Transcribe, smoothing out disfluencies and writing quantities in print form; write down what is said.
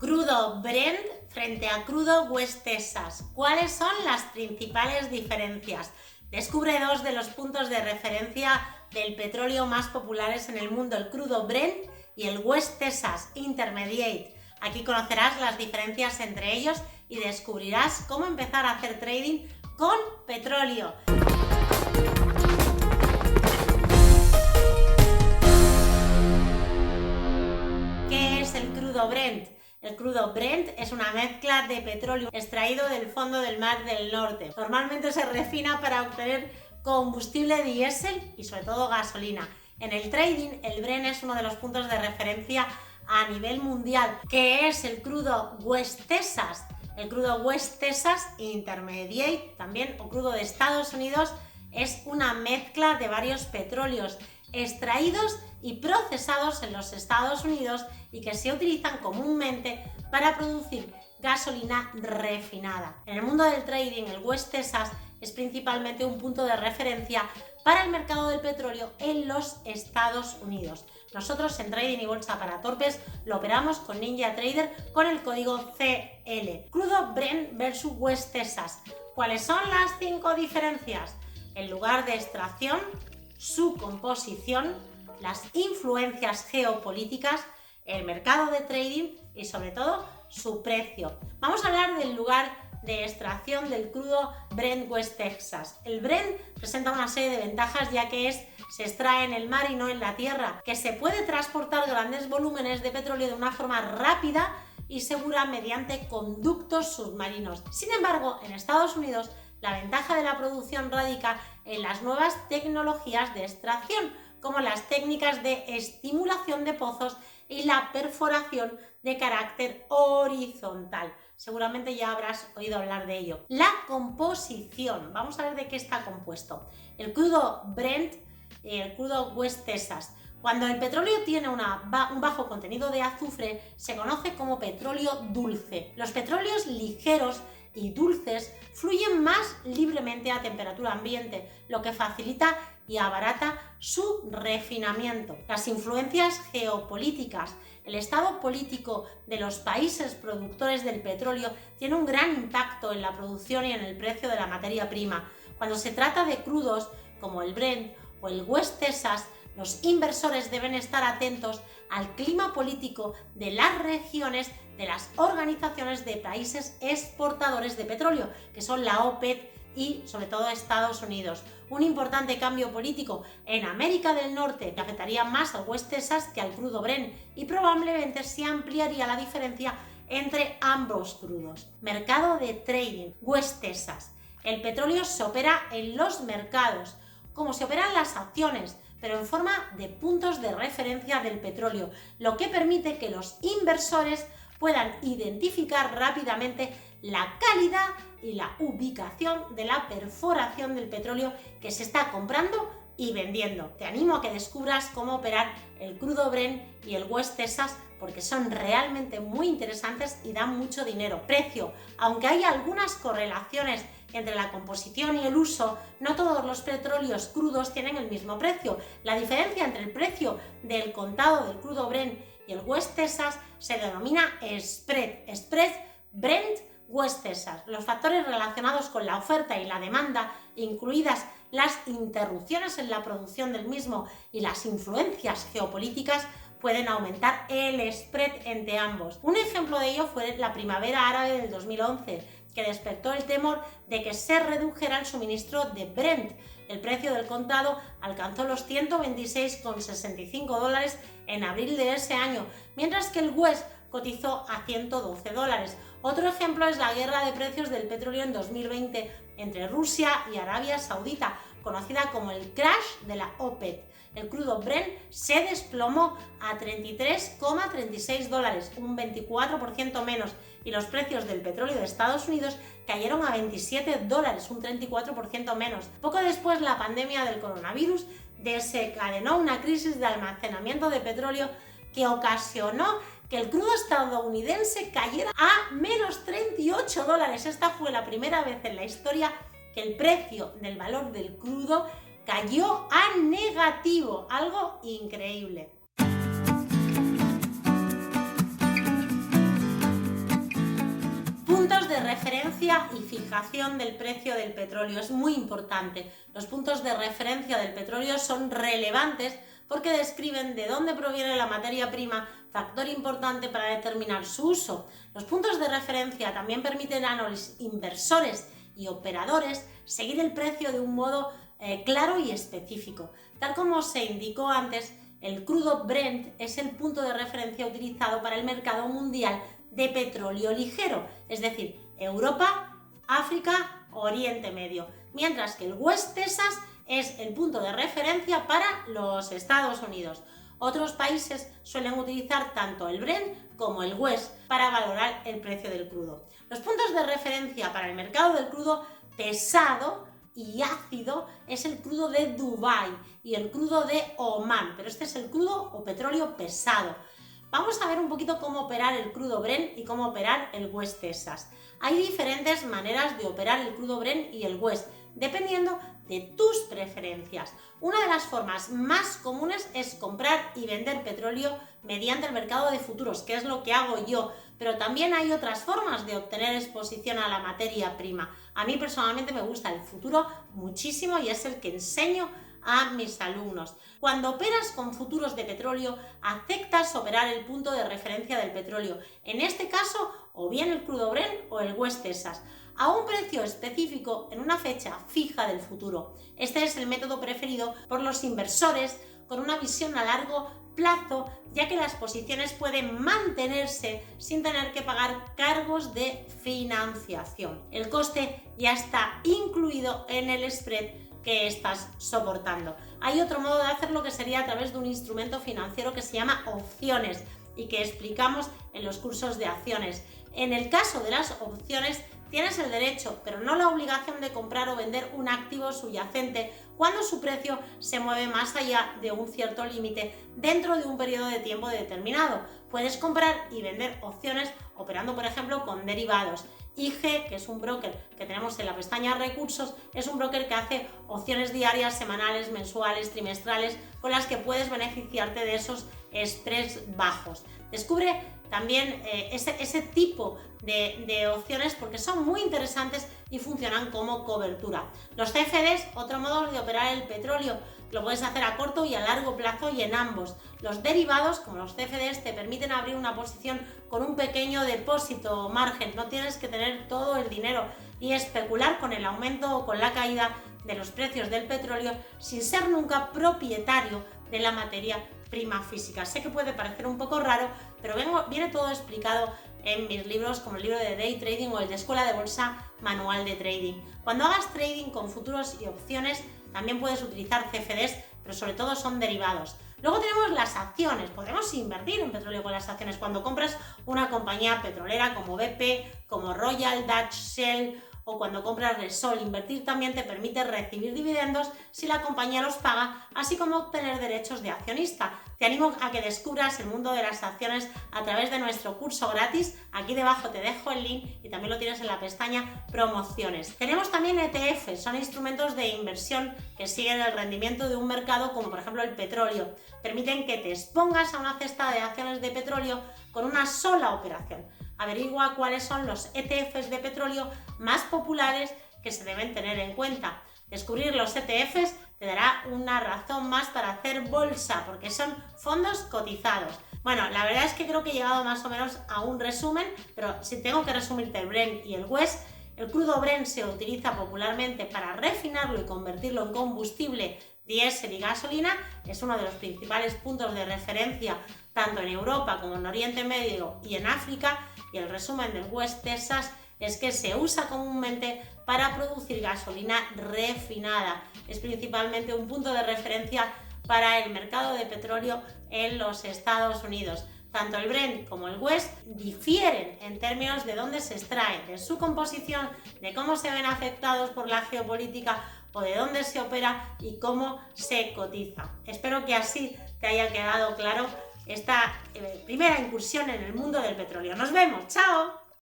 Crudo Brent frente a crudo West Texas. ¿Cuáles son las principales diferencias? Descubre dos de los puntos de referencia del petróleo más populares en el mundo, el crudo Brent y el West Texas Intermediate. Aquí conocerás las diferencias entre ellos y descubrirás cómo empezar a hacer trading con petróleo. ¿Qué es el crudo Brent? El crudo Brent es una mezcla de petróleo extraído del fondo del Mar del Norte. Normalmente se refina para obtener combustible diésel y sobre todo gasolina. En el trading, el Brent es uno de los puntos de referencia a nivel mundial. ¿Qué es el crudo West Texas? El crudo West Texas Intermediate, también, o crudo de Estados Unidos, es una mezcla de varios petróleos extraídos y procesados en los Estados Unidos y que se utilizan comúnmente para producir gasolina refinada. En el mundo del trading, el West Texas es principalmente un punto de referencia para el mercado del petróleo en los Estados Unidos. Nosotros en Trading y Bolsa para Torpes lo operamos con NinjaTrader con el código CL. Crudo Brent versus West Texas. ¿Cuáles son las 5 diferencias? El lugar de extracción, su composición, las influencias geopolíticas, el mercado de trading y sobre todo su precio. Vamos a hablar del lugar de extracción del crudo Brent West Texas. El Brent presenta una serie de ventajas ya que se extrae en el mar y no en la tierra, que se puede transportar grandes volúmenes de petróleo de una forma rápida y segura mediante conductos submarinos. Sin embargo, en Estados Unidos la ventaja de la producción radica en las nuevas tecnologías de extracción, como las técnicas de estimulación de pozos y la perforación de carácter horizontal. Seguramente ya habrás oído hablar de ello. La composición. Vamos a ver de qué está compuesto. El crudo Brent y el crudo West Texas. Cuando el petróleo tiene un bajo contenido de azufre, se conoce como petróleo dulce. Los petróleos ligeros y dulces fluyen más libremente a temperatura ambiente, lo que facilita y abarata su refinamiento. Las influencias geopolíticas. El estado político de los países productores del petróleo tiene un gran impacto en la producción y en el precio de la materia prima. Cuando se trata de crudos como el Brent o el West Texas, los inversores deben estar atentos al clima político de las regiones de las organizaciones de países exportadores de petróleo, que son la OPEC y sobre todo Estados Unidos. Un importante cambio político en América del Norte que afectaría más al West Texas que al crudo Brent y probablemente se ampliaría la diferencia entre ambos crudos. Mercado de trading, West Texas. El petróleo se opera en los mercados, como se operan las acciones, pero en forma de puntos de referencia del petróleo, lo que permite que los inversores puedan identificar rápidamente la calidad y la ubicación de la perforación del petróleo que se está comprando y vendiendo. Te animo a que descubras cómo operar el crudo Brent y el West Texas porque son realmente muy interesantes y dan mucho dinero. Precio. Aunque hay algunas correlaciones entre la composición y el uso, no todos los petróleos crudos tienen el mismo precio. La diferencia entre el precio del contado del crudo Brent y el West Texas se denomina spread Brent West Texas. Los factores relacionados con la oferta y la demanda, incluidas las interrupciones en la producción del mismo y las influencias geopolíticas, pueden aumentar el spread entre ambos. Un ejemplo de ello fue la primavera árabe del 2011, que despertó el temor de que se redujera el suministro de Brent. El precio del contado alcanzó los $126,65 en abril de ese año, mientras que el West cotizó a $112. Otro ejemplo es la guerra de precios del petróleo en 2020 entre Rusia y Arabia Saudita, conocida como el crash de la OPEC. El crudo Brent se desplomó a $33,36, un 24% menos, y los precios del petróleo de Estados Unidos cayeron a $27, un 34% menos. Poco después, la pandemia del coronavirus desencadenó una crisis de almacenamiento de petróleo que ocasionó que el crudo estadounidense cayera a menos $38. Esta fue la primera vez en la historia que el precio del valor del crudo cayó a negativo, algo increíble. vigilancia y fijación del precio del petróleo. Es muy importante. Los puntos de referencia del petróleo son relevantes porque describen de dónde proviene la materia prima, factor importante para determinar su uso. Los puntos de referencia también permiten a los inversores y operadores seguir el precio de un modo claro y específico. Tal como se indicó antes, el crudo Brent es el punto de referencia utilizado para el mercado mundial de petróleo ligero, es decir, Europa, África, Oriente Medio, mientras que el West Texas es el punto de referencia para los Estados Unidos. Otros países suelen utilizar tanto el Brent como el West para valorar el precio del crudo. Los puntos de referencia para el mercado del crudo pesado y ácido es el crudo de Dubái y el crudo de Omán, pero este es el crudo o petróleo pesado. Vamos a ver un poquito cómo operar el crudo Brent y cómo operar el West Texas. Hay diferentes maneras de operar el crudo Brent y el West, dependiendo de tus preferencias. Una de las formas más comunes es comprar y vender petróleo mediante el mercado de futuros, que es lo que hago yo, pero también hay otras formas de obtener exposición a la materia prima. A mí personalmente me gusta el futuro muchísimo y es el que enseño a mis alumnos. Cuando operas con futuros de petróleo, aceptas operar el punto de referencia del petróleo, en este caso o bien el crudo Brent o el West Texas, a un precio específico en una fecha fija del futuro. Este es el método preferido por los inversores con una visión a largo plazo, ya que las posiciones pueden mantenerse sin tener que pagar cargos de financiación. El coste ya está incluido en el spread que estás soportando. Hay otro modo de hacerlo que sería a través de un instrumento financiero que se llama opciones y que explicamos en los cursos de acciones. En el caso de las opciones tienes el derecho, pero no la obligación de comprar o vender un activo subyacente cuando su precio se mueve más allá de un cierto límite dentro de un periodo de tiempo determinado. Puedes comprar y vender opciones operando, por ejemplo, con derivados. IG, que es un broker que tenemos en la pestaña Recursos, es un broker que hace opciones diarias, semanales, mensuales, trimestrales, con las que puedes beneficiarte de esos spreads bajos. Descubre también ese tipo de opciones porque son muy interesantes y funcionan como cobertura. Los CFDs, otro modo de operar el petróleo, lo puedes hacer a corto y a largo plazo y en ambos. Los derivados, como los CFDs, te permiten abrir una posición con un pequeño depósito o margen, no tienes que tener todo el dinero y especular con el aumento o con la caída de los precios del petróleo sin ser nunca propietario de la materia prima física. Sé que puede parecer un poco raro, pero viene todo explicado en mis libros como el libro de Day Trading o el de Escuela de Bolsa Manual de Trading. Cuando hagas trading con futuros y opciones también puedes utilizar CFDs, pero sobre todo son derivados. Luego tenemos las acciones. Podemos invertir en petróleo con las acciones cuando compras una compañía petrolera como BP, como Royal Dutch Shell o cuando compras Repsol. Invertir también te permite recibir dividendos si la compañía los paga, así como obtener derechos de accionista. Te animo a que descubras el mundo de las acciones a través de nuestro curso gratis. Aquí debajo te dejo el link y también lo tienes en la pestaña Promociones. Tenemos también ETF, son instrumentos de inversión que siguen el rendimiento de un mercado como por ejemplo el petróleo. Permiten que te expongas a una cesta de acciones de petróleo con una sola operación. Averigua cuáles son los ETFs de petróleo más populares que se deben tener en cuenta. Descubrir los ETFs te dará una razón más para hacer bolsa, porque son fondos cotizados. Bueno, la verdad es que creo que he llegado más o menos a un resumen, pero si tengo que resumirte el Brent y el West, el crudo Brent se utiliza popularmente para refinarlo y convertirlo en combustible diésel y gasolina. Es uno de los principales puntos de referencia tanto en Europa como en Oriente Medio y en África. Y el resumen del West Texas es que se usa comúnmente para producir gasolina refinada. Es principalmente un punto de referencia para el mercado de petróleo en los Estados Unidos. Tanto el Brent como el West difieren en términos de dónde se extrae, de su composición, de cómo se ven afectados por la geopolítica o de dónde se opera y cómo se cotiza. Espero que así te haya quedado claro esta primera incursión en el mundo del petróleo. ¡Nos vemos! ¡Chao!